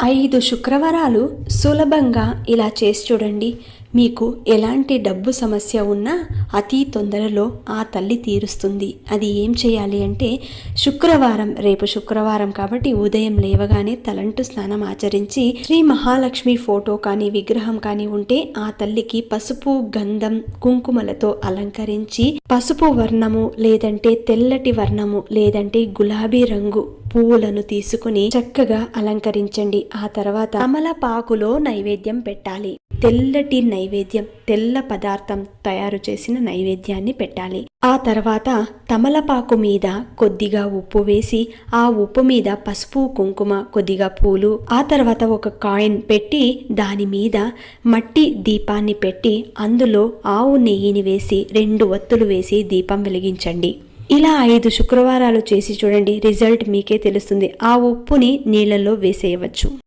5 శుక్రవారాలు సులభంగా ఇలా చేసి చూడండి. మీకు ఎలాంటి డబ్బు సమస్య ఉన్నా అతి తొందరలో ఆ తల్లి తీరుస్తుంది. అది ఏం చేయాలి అంటే, శుక్రవారం, రేపు శుక్రవారం కాబట్టి ఉదయం లేవగానే తలంటు స్నానం ఆచరించి శ్రీ మహాలక్ష్మి ఫోటో కానీ విగ్రహం కానీ ఉంటే ఆ తల్లికి పసుపు, గంధం, కుంకుమలతో అలంకరించి పసుపు వర్ణము లేదంటే తెల్లటి వర్ణము లేదంటే గులాబీ రంగు పువ్వులను తీసుకుని చక్కగా అలంకరించండి. ఆ తర్వాత తమలపాకులో నైవేద్యం పెట్టాలి. తెల్లటి నైవేద్యం, తెల్ల పదార్థం తయారు చేసిన నైవేద్యాన్ని పెట్టాలి. ఆ తర్వాత తమలపాకు మీద కొద్దిగా ఉప్పు వేసి ఆ ఉప్పు మీద పసుపు, కుంకుమ, కొద్దిగా పూలు, ఆ తర్వాత ఒక కాయిన్ పెట్టి దాని మీద మట్టి దీపాన్ని పెట్టి అందులో ఆవు నెయ్యిని వేసి 2 ఒత్తులు వేసి దీపం వెలిగించండి. ఇలా 5 శుక్రవారాలు చేసి చూడండి. రిజల్ట్ మీకే తెలుస్తుంది. ఆ ఉప్పుని నీళ్ళలో వేసేయవచ్చు.